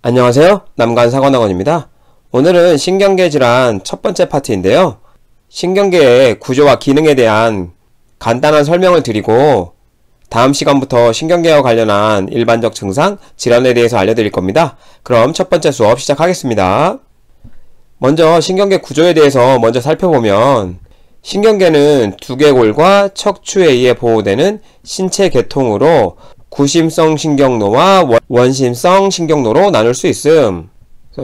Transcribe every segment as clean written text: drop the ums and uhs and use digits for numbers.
안녕하세요. 남간사관학원입니다. 오늘은 신경계 질환 첫 번째 파트인데요. 신경계의 구조와 기능에 대한 간단한 설명을 드리고 다음 시간부터 신경계와 관련한 일반적 증상, 질환에 대해서 알려드릴 겁니다. 그럼 첫 번째 수업 시작하겠습니다. 먼저 신경계 구조에 대해서 먼저 살펴보면 신경계는 두개골과 척추에 의해 보호되는 신체 계통으로 구심성 신경노와 원심성 신경노로 나눌 수 있음.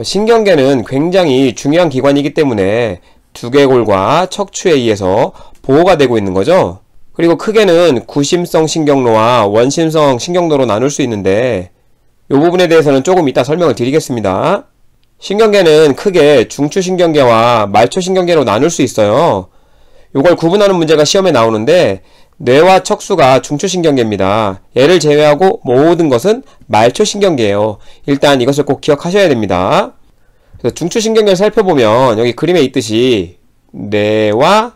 신경계는 굉장히 중요한 기관이기 때문에 두개골과 척추에 의해서 보호가 되고 있는 거죠. 그리고 크게는 구심성 신경노와 원심성 신경노로 나눌 수 있는데 이 부분에 대해서는 조금 이따 설명을 드리겠습니다. 신경계는 크게 중추신경계와 말초신경계로 나눌 수 있어요. 이걸 구분하는 문제가 시험에 나오는데 뇌와 척수가 중추신경계입니다. 얘를 제외하고 모든 것은 말초신경계예요. 일단 이것을 꼭 기억하셔야 됩니다. 그래서 중추신경계를 살펴보면 여기 그림에 있듯이 뇌와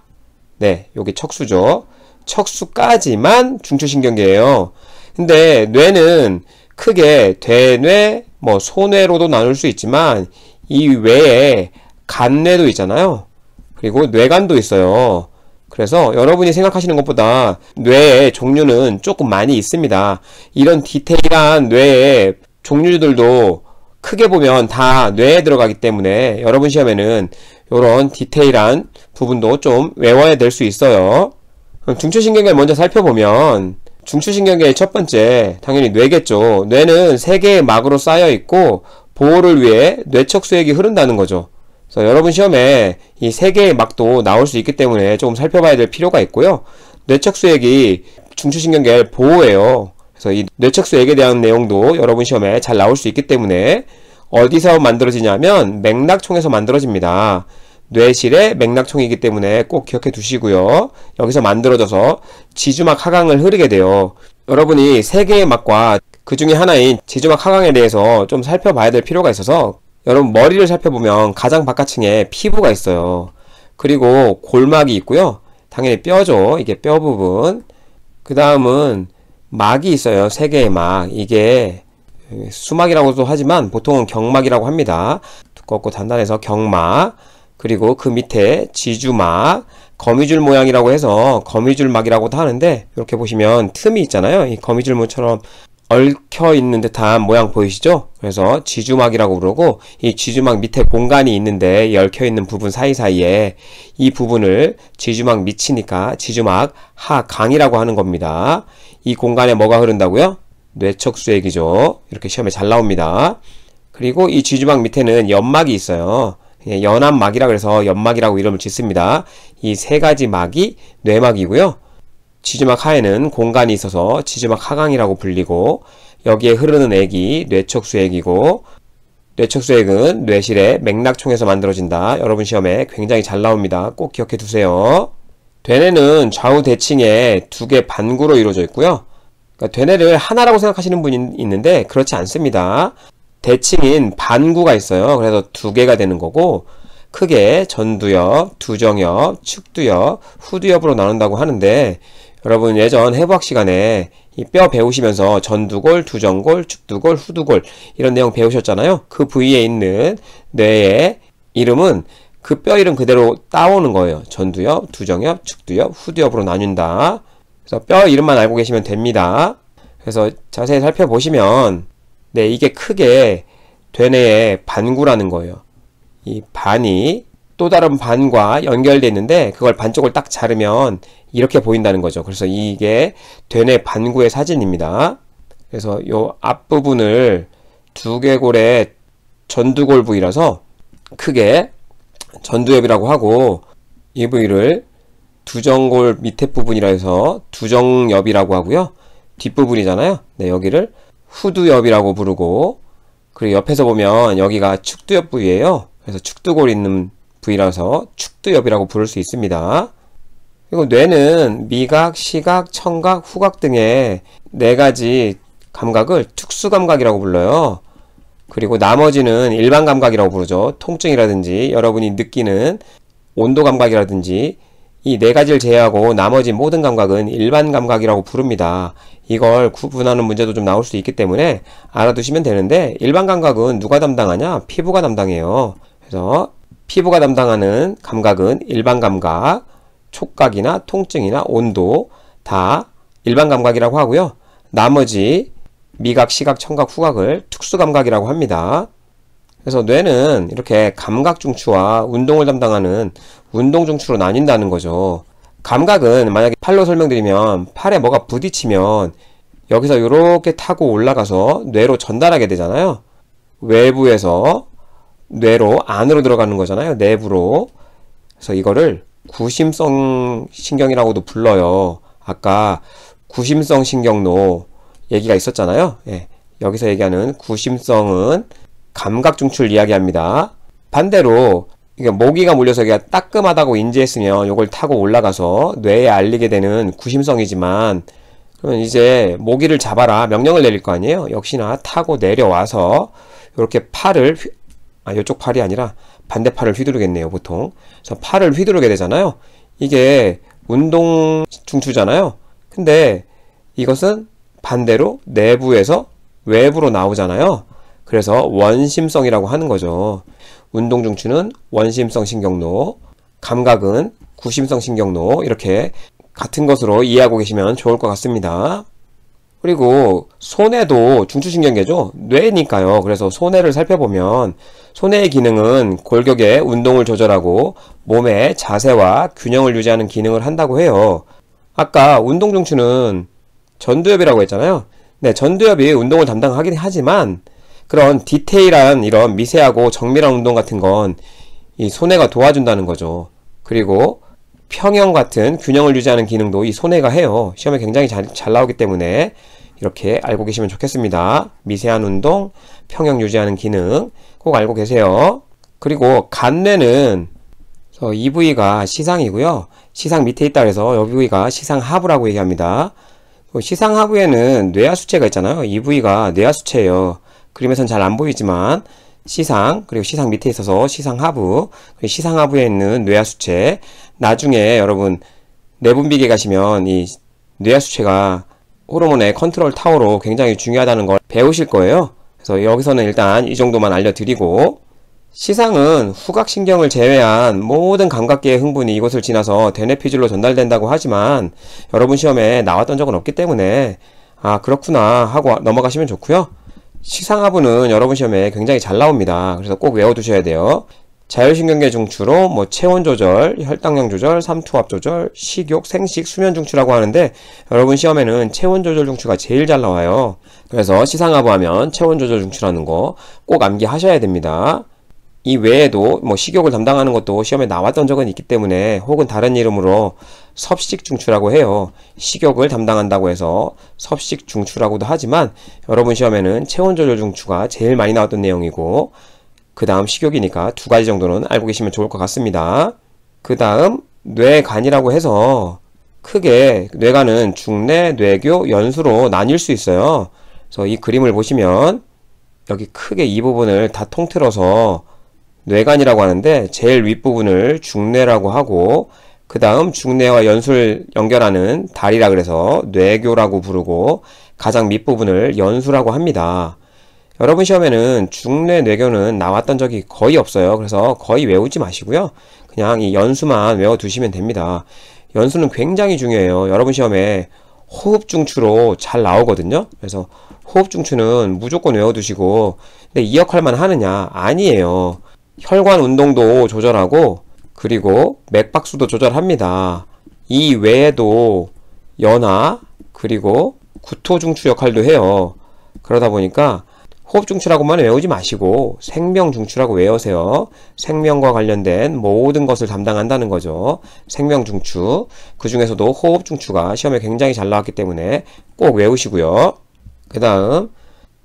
여기 척수죠. 척수까지만 중추신경계예요. 근데 뇌는 크게 대뇌, 소뇌로도 나눌 수 있지만 이 외에 간뇌도 있잖아요. 그리고 뇌간도 있어요. 그래서 여러분이 생각하시는 것보다 뇌의 종류는 조금 많이 있습니다. 이런 디테일한 뇌의 종류들도 크게 보면 다 뇌에 들어가기 때문에 여러분 시험에는 이런 디테일한 부분도 좀 외워야 될 수 있어요. 그럼 중추신경계를 먼저 살펴보면 중추신경계의 첫 번째 당연히 뇌겠죠. 뇌는 세 개의 막으로 쌓여 있고 보호를 위해 뇌척수액이 흐른다는 거죠. 그래서 여러분 시험에 이 세 개의 막도 나올 수 있기 때문에 조금 살펴봐야 될 필요가 있고요. 뇌척수액이 중추신경계를 보호해요. 그래서 이 뇌척수액에 대한 내용도 여러분 시험에 잘 나올 수 있기 때문에 어디서 만들어지냐면 맥락총에서 만들어집니다. 뇌실의 맥락총이기 때문에 꼭 기억해 두시고요. 여기서 만들어져서 지주막 하강을 흐르게 돼요. 여러분이 세 개의 막과 그 중에 하나인 지주막 하강에 대해서 좀 살펴봐야 될 필요가 있어서 여러분 머리를 살펴보면 가장 바깥층에 피부가 있어요. 그리고 골막이 있고요. 당연히 뼈죠. 이게 뼈 부분. 그 다음은 막이 있어요. 세 개의 막. 이게 수막이라고도 하지만 보통은 경막이라고 합니다. 두껍고 단단해서 경막. 그리고 그 밑에 지주막, 거미줄 모양이라고 해서 거미줄막이라고도 하는데 이렇게 보시면 틈이 있잖아요. 이 거미줄모처럼 얽혀있는 듯한 모양 보이시죠? 그래서 지주막이라고 그러고 이 지주막 밑에 공간이 있는데 얽혀있는 부분 사이사이에 이 부분을 지주막 밑이니까 지주막 하강이라고 하는 겁니다. 이 공간에 뭐가 흐른다고요? 뇌척수액이죠. 이렇게 시험에 잘 나옵니다. 그리고 이 지주막 밑에는 연막이 있어요. 연암막이라 그래서 연막이라고 이름을 짓습니다. 이 세 가지 막이 뇌막이고요. 지주막 하에는 공간이 있어서 지주막 하강이라고 불리고 여기에 흐르는 액이 뇌척수액이고 뇌척수액은 뇌실의 맥락총에서 만들어진다. 여러분 시험에 굉장히 잘 나옵니다. 꼭 기억해 두세요. 되뇌는 좌우 대칭의 두 개 반구로 이루어져 있고요. 그러니까 되뇌를 하나라고 생각하시는 분이 있는데 그렇지 않습니다. 대칭인 반구가 있어요. 그래서 두 개가 되는 거고 크게 전두엽, 두정엽, 측두엽, 후두엽으로 나눈다고 하는데 여러분 예전 해부학 시간에 이 뼈 배우시면서 전두골, 두정골, 측두골, 후두골 이런 내용 배우셨잖아요. 그 부위에 있는 뇌의 이름은 그 뼈 이름 그대로 따오는 거예요. 전두엽, 두정엽, 측두엽, 후두엽으로 나뉜다. 그래서 뼈 이름만 알고 계시면 됩니다. 그래서 자세히 살펴보시면 이게 크게 되뇌의 반구라는 거예요. 이 반이 또 다른 반과 연결되어 있는데 그걸 반쪽을 딱 자르면 이렇게 보인다는 거죠. 그래서 이게 되뇌 반구의 사진입니다. 그래서 이 앞부분을 두개골의 전두골 부위라서 크게 전두엽이라고 하고 이 부위를 두정골 밑에 부분이라 해서 두정엽이라고 하고요. 뒷부분이잖아요. 여기를 후두엽이라고 부르고 그리고 옆에서 보면 여기가 측두엽 부위예요. 그래서 측두골이 있는 부위라서 측두엽이라고 부를 수 있습니다. 그리고 뇌는 미각, 시각, 청각, 후각 등의 네 가지 감각을 특수감각이라고 불러요. 그리고 나머지는 일반 감각이라고 부르죠. 통증이라든지 여러분이 느끼는 온도 감각이라든지 이 네 가지를 제외하고 나머지 모든 감각은 일반 감각이라고 부릅니다. 이걸 구분하는 문제도 좀 나올 수 있기 때문에 알아두시면 되는데, 일반 감각은 누가 담당하냐? 피부가 담당해요. 그래서 피부가 담당하는 감각은 일반 감각, 촉각이나 통증이나 온도 다 일반 감각이라고 하고요. 나머지 미각, 시각, 청각, 후각을 특수 감각이라고 합니다. 그래서 뇌는 이렇게 감각 중추와 운동을 담당하는 운동 중추로 나뉜다는 거죠. 감각은 만약에 팔로 설명드리면, 팔에 뭐가 부딪히면 여기서 이렇게 타고 올라가서 뇌로 전달하게 되잖아요. 외부에서 뇌로 안으로 들어가는 거잖아요. 내부로. 그래서 이거를 구심성 신경이라고도 불러요. 아까 구심성 신경노 얘기가 있었잖아요. 예, 여기서 얘기하는 구심성은 감각 중추를 이야기합니다. 반대로 이게 모기가 물려서 여기가 따끔하다고 인지했으면 이걸 타고 올라가서 뇌에 알리게 되는 구심성이지만, 그러면 이제 모기를 잡아라 명령을 내릴 거 아니에요. 역시나 타고 내려와서 이렇게 팔을 이쪽 팔이 아니라 반대팔을 휘두르겠네요, 보통. 그래서 팔을 휘두르게 되잖아요. 이게 운동 중추잖아요. 근데 이것은 반대로 내부에서 외부로 나오잖아요. 그래서 원심성이라고 하는 거죠. 운동 중추는 원심성 신경노, 감각은 구심성 신경노, 이렇게 같은 것으로 이해하고 계시면 좋을 것 같습니다. 그리고 손해도 중추신경계죠. 뇌니까요. 그래서 손해를 살펴보면 손해의 기능은 골격의 운동을 조절하고 몸의 자세와 균형을 유지하는 기능을 한다고 해요. 아까 운동 중추는 전두엽이라고 했잖아요. 네, 전두엽이 운동을 담당하긴 하지만 그런 디테일한 이런 미세하고 정밀한 운동 같은 건 이 손해가 도와준다는 거죠. 그리고 평형 같은 균형을 유지하는 기능도 이 손해가 해요. 시험에 굉장히 잘 나오기 때문에 이렇게 알고 계시면 좋겠습니다. 미세한 운동, 평형 유지하는 기능 꼭 알고 계세요. 그리고 간뇌는 이 부위가 시상이고요. 시상 밑에 있다 그래서 이 부위가 시상하부라고 얘기합니다. 시상하부에는 뇌하수체가 있잖아요. 이 부위가 뇌하수체예요. 그림에선 잘 안 보이지만 시상, 그리고 시상 밑에 있어서 시상하부, 그리고 시상하부에 있는 뇌하수체, 나중에 여러분 내분비계 가시면 이 뇌하수체가 호르몬의 컨트롤 타워로 굉장히 중요하다는 걸 배우실 거예요. 그래서 여기서는 일단 이 정도만 알려드리고, 시상은 후각신경을 제외한 모든 감각계의 흥분이 이곳을 지나서 대뇌피질로 전달된다고 하지만 여러분 시험에 나왔던 적은 없기 때문에 그렇구나 하고 넘어가시면 좋고요. 시상하부는 여러분 시험에 굉장히 잘 나옵니다. 그래서 꼭 외워두셔야 돼요. 자율신경계 중추로 체온 조절, 혈당량 조절, 삼투압 조절, 식욕, 생식, 수면 중추라고 하는데 여러분 시험에는 체온 조절 중추가 제일 잘 나와요. 그래서 시상하부 하면 체온 조절 중추라는 거 꼭 암기하셔야 됩니다. 이 외에도 식욕을 담당하는 것도 시험에 나왔던 적은 있기 때문에, 혹은 다른 이름으로 섭식중추라고 해요. 식욕을 담당한다고 해서 섭식중추라고도 하지만 여러분 시험에는 체온조절중추가 제일 많이 나왔던 내용이고, 그 다음 식욕이니까 두 가지 정도는 알고 계시면 좋을 것 같습니다. 그 다음 뇌간이라고 해서 크게 뇌간은 중뇌, 뇌교, 연수로 나뉠 수 있어요. 그래서 이 그림을 보시면 여기 크게 이 부분을 다 통틀어서 뇌간이라고 하는데, 제일 윗부분을 중뇌라고 하고 그 다음 중뇌와 연수를 연결하는 다리라 그래서 뇌교라고 부르고 가장 밑부분을 연수라고 합니다. 여러분 시험에는 중뇌, 뇌교는 나왔던 적이 거의 없어요. 그래서 거의 외우지 마시고요. 그냥 이 연수만 외워두시면 됩니다. 연수는 굉장히 중요해요. 여러분 시험에 호흡중추로 잘 나오거든요. 그래서 호흡중추는 무조건 외워두시고, 근데 이 역할만 하느냐? 아니에요. 혈관 운동도 조절하고 그리고 맥박수도 조절합니다. 이 외에도 연하 그리고 구토중추 역할도 해요. 그러다 보니까 호흡중추라고만 외우지 마시고 생명중추라고 외우세요. 생명과 관련된 모든 것을 담당한다는 거죠. 생명중추. 그 중에서도 호흡중추가 시험에 굉장히 잘 나왔기 때문에 꼭 외우시고요. 그 다음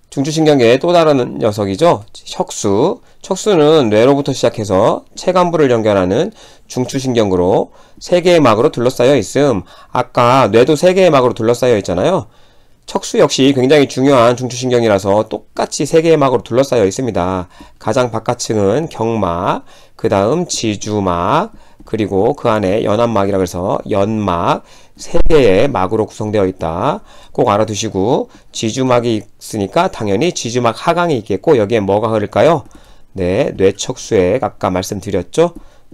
중추신경계의 또 다른 녀석이죠. 척수. 척수는 뇌로부터 시작해서 체간부를 연결하는 중추신경으로 3개의 막으로 둘러싸여 있음. 아까 뇌도 3개의 막으로 둘러싸여 있잖아요. 척수 역시 굉장히 중요한 중추신경이라서 똑같이 세 개의 막으로 둘러싸여 있습니다. 가장 바깥층은 경막, 그 다음 지주막, 그리고 그 안에 연안막이라고 해서 연막, 세 개의 막으로 구성되어 있다. 꼭 알아두시고, 지주막이 있으니까 당연히 지주막 하강이 있겠고, 여기에 뭐가 흐를까요? 네, 뇌척수액, 아까 말씀드렸죠?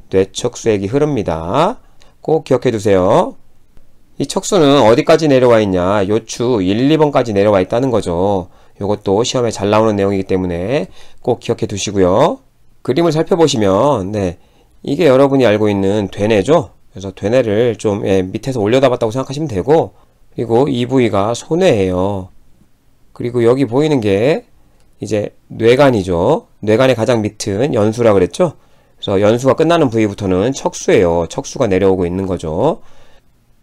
뇌척수액이 흐릅니다. 꼭 기억해 두세요. 이 척수는 어디까지 내려와 있냐? 요추 1, 2번까지 내려와 있다는 거죠. 이것도 시험에 잘 나오는 내용이기 때문에 꼭 기억해 두시고요. 그림을 살펴보시면 네, 이게 여러분이 알고 있는 되뇌죠. 그래서 되뇌를 좀 밑에서 올려다 봤다고 생각하시면 되고, 그리고 이 부위가 소뇌예요. 그리고 여기 보이는 게 이제 뇌간이죠. 뇌간의 가장 밑은 연수라 그랬죠. 그래서 연수가 끝나는 부위부터는 척수예요. 척수가 내려오고 있는 거죠.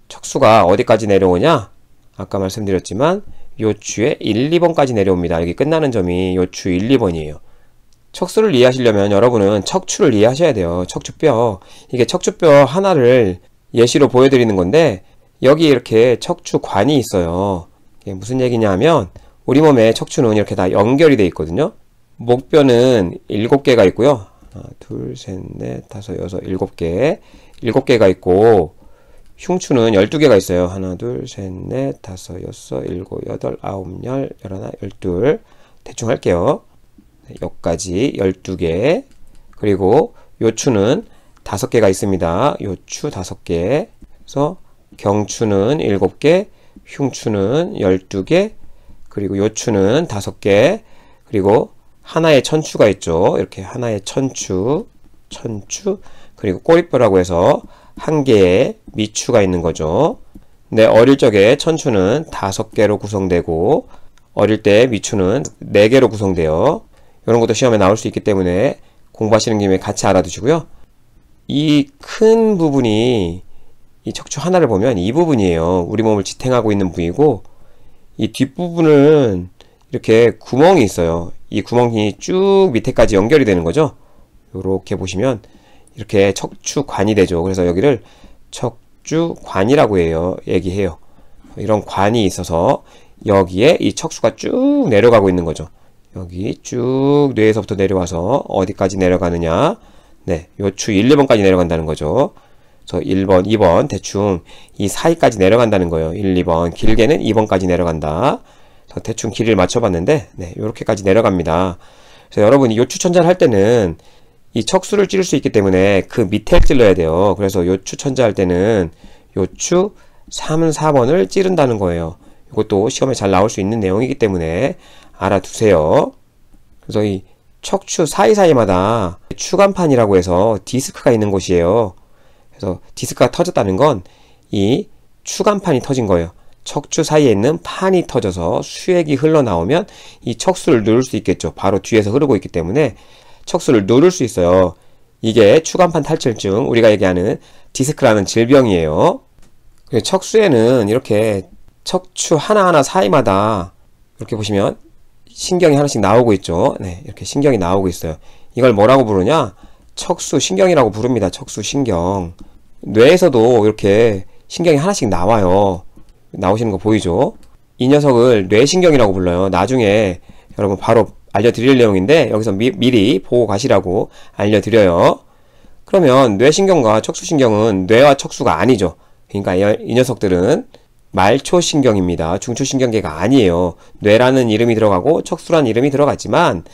척수가 어디까지 내려오냐? 아까 말씀드렸지만 요추의 1, 2번까지 내려옵니다. 여기 끝나는 점이 요추 1, 2번이에요. 척수를 이해하시려면 여러분은 척추를 이해하셔야 돼요. 척추뼈. 이게 척추뼈 하나를 예시로 보여드리는 건데, 여기 이렇게 척추관이 있어요. 이게 무슨 얘기냐 하면 우리 몸의 척추는 이렇게 다 연결이 되어 있거든요. 목뼈는 7개가 있고요. 하나, 둘, 셋, 넷, 다섯, 여섯, 7개. 7개가 있고, 흉추는 12개가 있어요. 하나, 둘, 셋, 넷, 다섯, 여섯, 일곱, 여덟, 아홉, 열, 열하나, 12. 대충 할게요. 여기까지 12개. 그리고 요추는 5개가 있습니다. 요추 5개. 그래서 경추는 7개, 흉추는 12개, 그리고 요추는 5개, 그리고 하나의 천추가 있죠. 이렇게 하나의 천추, 그리고 꼬리뼈라고 해서 한 개의 미추가 있는 거죠. 네, 어릴 적에 천추는 5개로 구성되고, 어릴 때 미추는 4개로 구성돼요. 이런 것도 시험에 나올 수 있기 때문에 공부하시는 김에 같이 알아두시고요. 이 큰 부분이 이 척추 하나를 보면 이 부분이에요. 우리 몸을 지탱하고 있는 부위고, 이 뒷부분은 이렇게 구멍이 있어요. 이 구멍이 쭉 밑에까지 연결이 되는 거죠. 이렇게 보시면 이렇게 척추관이 되죠. 그래서 여기를 척추관이라고 해요. 얘기해요. 이런 관이 있어서 여기에 이 척수가 쭉 내려가고 있는 거죠. 여기 쭉 뇌에서부터 내려와서 어디까지 내려가느냐? 네, 요추 1, 2번까지 내려간다는 거죠. 그래서 1번, 2번 대충 이 사이까지 내려간다는 거예요. 1, 2번, 길게는 2번까지 내려간다. 그래서 대충 길이를 맞춰봤는데 네, 요렇게까지 내려갑니다. 그래서 여러분이 요추천자를 할 때는 이 척수를 찌를 수 있기 때문에 그 밑에 찔러야 돼요. 그래서 요추천자 할 때는 요추 3, 4번을 찌른다는 거예요. 이것도 시험에 잘 나올 수 있는 내용이기 때문에 알아두세요. 그래서 이 척추 사이사이마다 추간판이라고 해서 디스크가 있는 곳이에요. 그래서 디스크가 터졌다는 건 이 추간판이 터진 거예요. 척추 사이에 있는 판이 터져서 수액이 흘러나오면 이 척수를 누를 수 있겠죠. 바로 뒤에서 흐르고 있기 때문에 척수를 누를 수 있어요. 이게 추간판 탈출증, 우리가 얘기하는 디스크라는 질병이에요. 척수에는 이렇게 척추 하나하나 사이마다 이렇게 보시면 신경이 하나씩 나오고 있죠. 네, 이렇게 신경이 나오고 있어요. 이걸 뭐라고 부르냐? 척수신경이라고 부릅니다. 척수신경. 뇌에서도 이렇게 신경이 하나씩 나와요. 나오시는 거 보이죠? 이 녀석을 뇌신경이라고 불러요. 나중에 여러분 바로 알려드릴 내용인데 여기서 미리 보고 가시라고 알려드려요. 그러면 뇌신경과 척수신경은 뇌와 척수가 아니죠. 그러니까 이 녀석들은 말초신경입니다. 중추신경계가 아니에요. 뇌라는 이름이 들어가고 척수라는 이름이 들어갔지만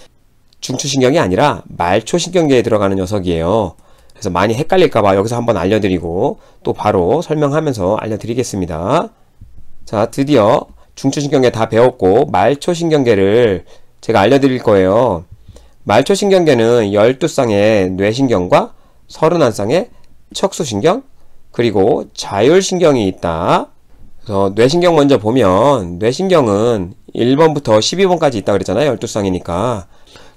중추신경이 아니라 말초신경계에 들어가는 녀석이에요. 그래서 많이 헷갈릴까봐 여기서 한번 알려드리고 또 바로 설명하면서 알려드리겠습니다. 자, 드디어 중추신경계 다 배웠고 말초신경계를 제가 알려드릴 거예요. 말초신경계는 12쌍의 뇌신경과 31쌍의 척수신경, 그리고 자율신경이 있다. 그래서 뇌신경 먼저 보면 뇌신경은 1번부터 12번까지 있다 그랬잖아요. 12쌍이니까.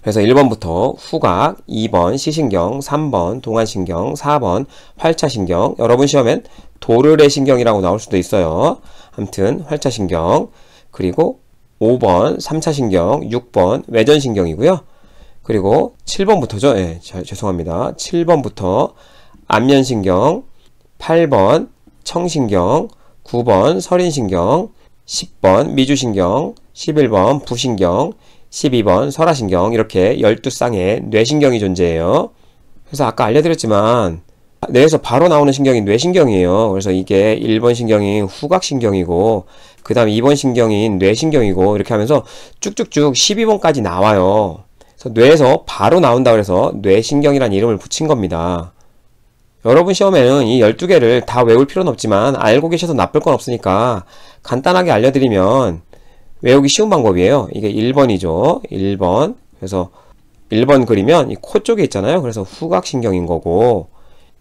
그래서 1번부터 후각, 2번 시신경, 3번 동안신경, 4번 활차신경. 여러분 시험엔 도르래신경이라고 나올 수도 있어요. 아무튼 활차신경. 그리고 5번 3차신경, 6번 외전신경이고요. 그리고 7번부터죠. 예, 죄송합니다. 7번부터 안면신경, 8번 청신경, 9번 설인신경, 10번 미주신경, 11번 부신경, 12번 설화신경 이렇게 12쌍의 뇌신경이 존재해요. 그래서 아까 알려드렸지만 뇌에서 바로 나오는 신경이 뇌신경이에요. 그래서 이게 1번 신경인 후각신경이고 그 다음 2번 신경인 뇌신경이고 이렇게 하면서 쭉쭉쭉 12번까지 나와요. 그래서 뇌에서 바로 나온다 그래서 뇌신경이라는 이름을 붙인 겁니다. 여러분 시험에는 이 12개를 다 외울 필요는 없지만 알고 계셔도 나쁠 건 없으니까 간단하게 알려드리면 외우기 쉬운 방법이에요. 이게 1번이죠. 1번. 그래서 1번 그리면 이 코 쪽에 있잖아요. 그래서 후각신경인 거고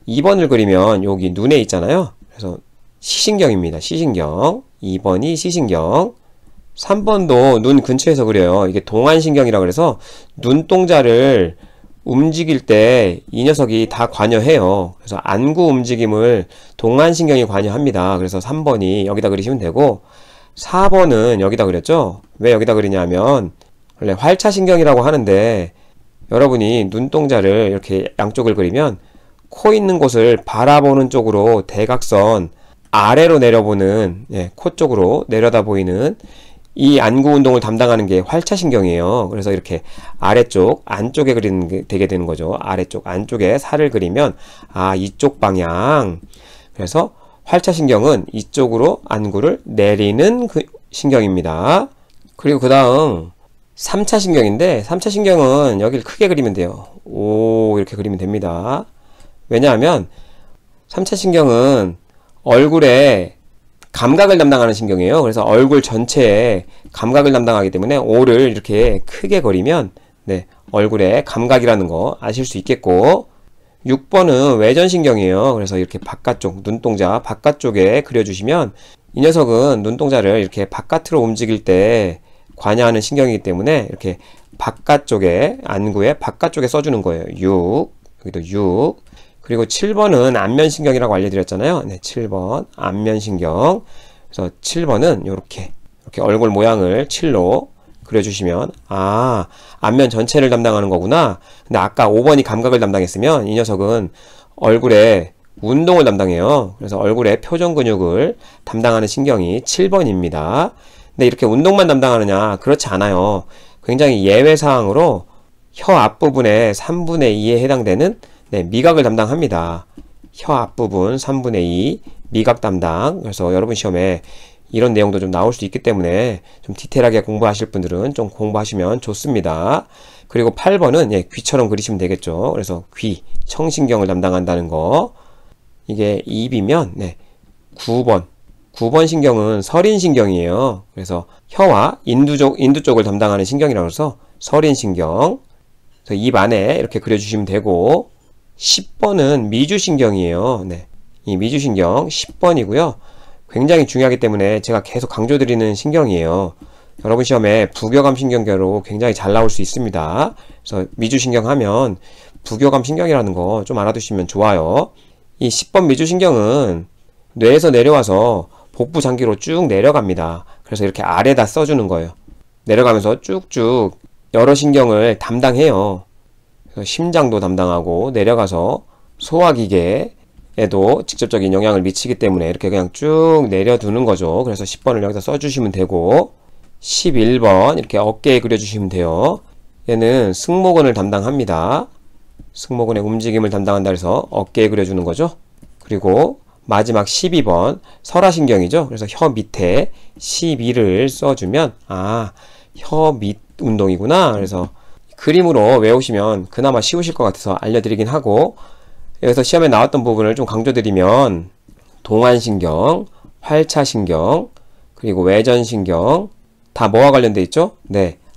2번을 그리면 여기 눈에 있잖아요. 그래서 시신경입니다. 시신경. 2번이 시신경. 3번도 눈 근처에서 그려요. 이게 동안신경이라 그래서 눈동자를 움직일 때 이 녀석이 다 관여해요. 그래서 안구 움직임을 동안신경이 관여합니다. 그래서 3번이 여기다 그리시면 되고 4번은 여기다 그렸죠. 왜 여기다 그리냐면 원래 활차신경이라고 하는데 여러분이 눈동자를 이렇게 양쪽을 그리면 코 있는 곳을 바라보는 쪽으로 대각선 아래로 내려보는 코 쪽으로 내려다 보이는 이 안구 운동을 담당하는 게 활차신경이에요. 그래서 이렇게 아래쪽 안쪽에 그리는 게 되게 되는 거죠. 아래쪽 안쪽에 살을 그리면 이쪽 방향. 그래서 활차신경은 이쪽으로 안구를 내리는 그 신경입니다. 그리고 그 다음 3차 신경인데 3차 신경은 여기를 크게 그리면 돼요. 이렇게 그리면 됩니다. 왜냐하면 3차 신경은 얼굴에 감각을 담당하는 신경이에요. 그래서 얼굴 전체에 감각을 담당하기 때문에 O를 이렇게 크게 그리면 얼굴에 감각이라는 거 아실 수 있겠고 6번은 외전신경이에요. 그래서 이렇게 바깥쪽 눈동자 바깥쪽에 그려주시면 이 녀석은 눈동자를 이렇게 바깥으로 움직일 때 관여하는 신경이기 때문에 이렇게 바깥쪽에 안구에 바깥쪽에 써주는 거예요. 6 여기도 6 그리고 7번은 안면신경이라고 알려드렸잖아요. 7번 안면신경. 그래서 7번은 이렇게 얼굴 모양을 7로 그려주시면 안면 전체를 담당하는 거구나. 근데 아까 5번이 감각을 담당했으면 이 녀석은 얼굴에 운동을 담당해요. 그래서 얼굴에 표정 근육을 담당하는 신경이 7번입니다. 근데 이렇게 운동만 담당하느냐? 그렇지 않아요. 굉장히 예외사항으로 혀 앞부분의 3분의 2에 해당되는 미각을 담당합니다. 혀 앞부분 3분의 2 미각 담당. 그래서 여러분 시험에 이런 내용도 좀 나올 수 있기 때문에 좀 디테일하게 공부하실 분들은 좀 공부하시면 좋습니다. 그리고 8번은 귀처럼 그리시면 되겠죠. 그래서 귀, 청신경을 담당한다는 거. 이게 입이면 9번 신경은 설인신경이에요. 그래서 혀와 인두 쪽을 담당하는 신경이라고 해서 설인신경. 그래서 입 안에 이렇게 그려주시면 되고 10번은 미주신경이에요. 이 미주신경 10번이고요. 굉장히 중요하기 때문에 제가 계속 강조드리는 신경이에요. 여러분 시험에 부교감 신경계로 굉장히 잘 나올 수 있습니다. 그래서 미주신경 하면 부교감 신경이라는 거 좀 알아두시면 좋아요. 이 10번 미주신경은 뇌에서 내려와서 복부 장기로 쭉 내려갑니다. 그래서 이렇게 아래다 써주는 거예요. 내려가면서 쭉쭉 여러 신경을 담당해요. 심장도 담당하고 내려가서 소화기계에도 직접적인 영향을 미치기 때문에 이렇게 그냥 쭉 내려두는 거죠. 그래서 10번을 여기다 써주시면 되고 11번 이렇게 어깨에 그려주시면 돼요. 얘는 승모근을 담당합니다. 승모근의 움직임을 담당한다 해서 어깨에 그려주는 거죠. 그리고 마지막 12번 설화신경이죠. 그래서 혀 밑에 12를 써주면 혀 밑 운동이구나. 그래서 그림으로 외우시면 그나마 쉬우실 것 같아서 알려드리긴 하고 여기서 시험에 나왔던 부분을 좀 강조드리면 동안신경, 활차신경, 그리고 외전신경 다 뭐와 관련돼 있죠?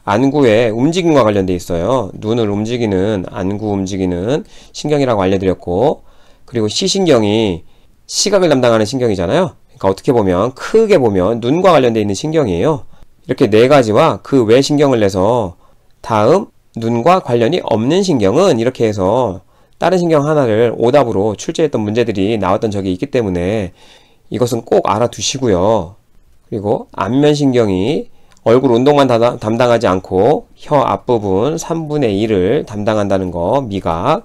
안구의 움직임과 관련돼 있어요. 눈을 움직이는 안구 움직이는 신경이라고 알려드렸고 그리고 시신경이 시각을 담당하는 신경이잖아요. 그러니까 어떻게 보면 크게 보면 눈과 관련돼 있는 신경이에요. 이렇게 네 가지와 그 외 신경을 내서 다음 눈과 관련이 없는 신경은 이렇게 해서 다른 신경 하나를 오답으로 출제했던 문제들이 나왔던 적이 있기 때문에 이것은 꼭 알아두시고요. 그리고 안면신경이 얼굴 운동만 담당하지 않고 혀 앞부분 3분의 1을 담당한다는 거 미각.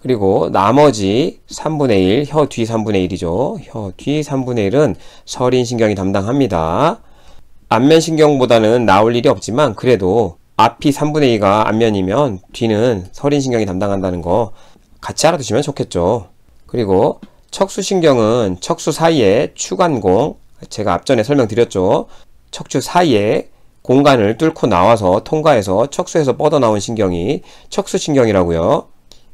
그리고 나머지 3분의 1, 혀 뒤 3분의 1이죠. 혀 뒤 3분의 1은 설인신경이 담당합니다. 안면신경보다는 나올 일이 없지만 그래도 앞이 3분의 2가 안면이면 뒤는 서린신경이 담당한다는 거 같이 알아두시면 좋겠죠. 그리고 척수신경은 척수 사이에 추간공, 제가 앞전에 설명드렸죠. 척추 사이에 공간을 뚫고 나와서 통과해서 척수에서 뻗어나온 신경이 척수신경이라고요.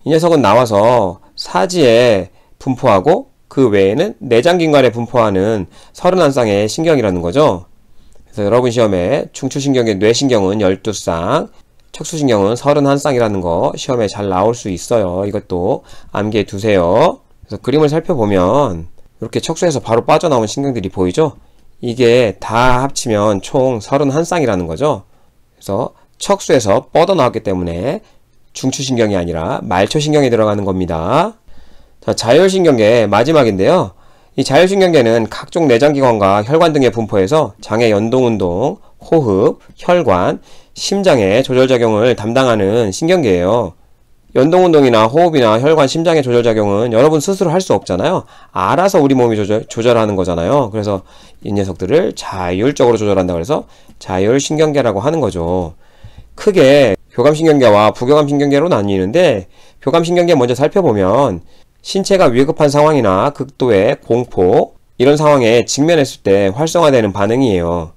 이 녀석은 나와서 사지에 분포하고 그 외에는 내장긴관에 분포하는 31쌍의 신경이라는 거죠. 그래서 여러분 시험에 중추신경의 뇌신경은 12쌍, 척수신경은 31쌍이라는 거 시험에 잘 나올 수 있어요. 이것도 암기해 두세요. 그래서 그림을 살펴보면 이렇게 척수에서 바로 빠져나온 신경들이 보이죠? 이게 다 합치면 총 31쌍이라는 거죠. 그래서 척수에서 뻗어나왔기 때문에 중추신경이 아니라 말초신경이 들어가는 겁니다. 자, 자율신경계 마지막인데요. 이 자율신경계는 각종 내장기관과 혈관 등에 분포해서 장의 연동운동, 호흡, 혈관, 심장의 조절작용을 담당하는 신경계예요. 연동운동이나 호흡이나 혈관, 심장의 조절작용은 여러분 스스로 할 수 없잖아요. 알아서 우리 몸이 조절하는 거잖아요. 그래서 이 녀석들을 자율적으로 조절한다고 해서 자율신경계라고 하는 거죠. 크게 교감신경계와 부교감신경계로 나뉘는데, 교감신경계 먼저 살펴보면 신체가 위급한 상황이나 극도의 공포, 이런 상황에 직면했을 때 활성화되는 반응이에요.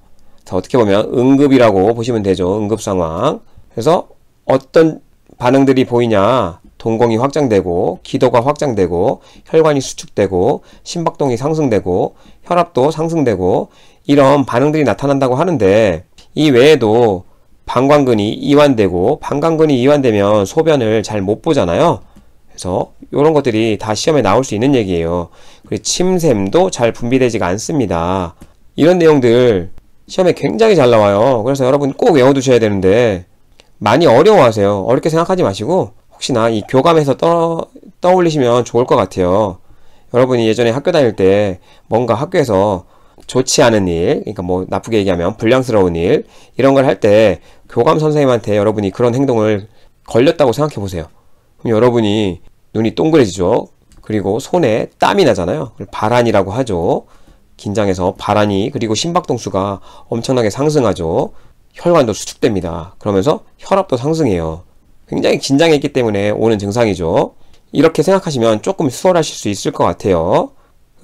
자, 어떻게 보면 응급이라고 보시면 되죠. 응급상황. 그래서 어떤 반응들이 보이냐, 동공이 확장되고 기도가 확장되고 혈관이 수축되고 심박동이 상승되고 혈압도 상승되고 이런 반응들이 나타난다고 하는데, 이 외에도 방광근이 이완되고, 방광근이 이완되면 소변을 잘 못 보잖아요. 그래서 이런 것들이 다 시험에 나올 수 있는 얘기예요. 그리고 침샘도 잘 분비되지가 않습니다. 이런 내용들 시험에 굉장히 잘 나와요. 그래서 여러분 꼭 외워두셔야 되는데 많이 어려워하세요. 어렵게 생각하지 마시고 혹시나 이 교감에서 떠올리시면 좋을 것 같아요. 여러분이 예전에 학교 다닐 때 뭔가 학교에서 좋지 않은 일, 그러니까 뭐 나쁘게 얘기하면 불량스러운 일, 이런 걸 할 때 교감 선생님한테 여러분이 그런 행동을 걸렸다고 생각해 보세요. 그럼 여러분이 눈이 동그래지죠. 그리고 손에 땀이 나잖아요. 그걸 발한이라고 하죠. 긴장해서 발한이, 그리고 심박동수가 엄청나게 상승하죠. 혈관도 수축됩니다. 그러면서 혈압도 상승해요. 굉장히 긴장했기 때문에 오는 증상이죠. 이렇게 생각하시면 조금 수월하실 수 있을 것 같아요.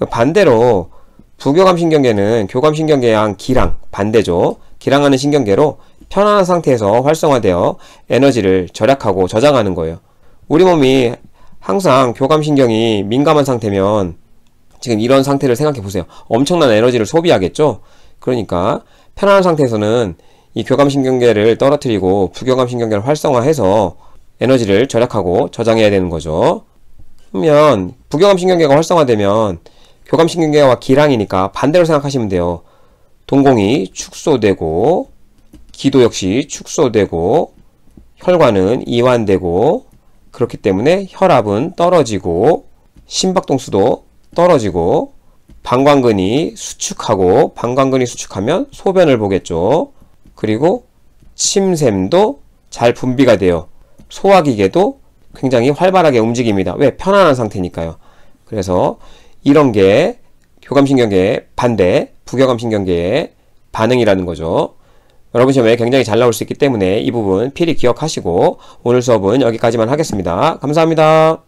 반대로 부교감신경계는 교감신경계랑 기랑, 반대죠. 기랑하는 신경계로 편안한 상태에서 활성화되어 에너지를 절약하고 저장하는 거예요. 우리 몸이 항상 교감신경이 민감한 상태면 지금 이런 상태를 생각해 보세요. 엄청난 에너지를 소비하겠죠. 그러니까 편안한 상태에서는 이 교감신경계를 떨어뜨리고 부교감신경계를 활성화해서 에너지를 절약하고 저장해야 되는 거죠. 그러면 부교감신경계가 활성화되면 교감신경계와 기랑이니까 반대로 생각하시면 돼요. 동공이 축소되고 기도 역시 축소되고 혈관은 이완되고, 그렇기 때문에 혈압은 떨어지고 심박동수도 떨어지고 방광근이 수축하고, 방광근이 수축하면 소변을 보겠죠. 그리고 침샘도 잘 분비가 돼요. 소화기계도 굉장히 활발하게 움직입니다. 왜? 편안한 상태니까요. 그래서 이런 게 교감신경계의 반대, 부교감신경계의 반응이라는 거죠. 여러분 시험에 굉장히 잘 나올 수 있기 때문에 이 부분 필히 기억하시고 오늘 수업은 여기까지만 하겠습니다. 감사합니다.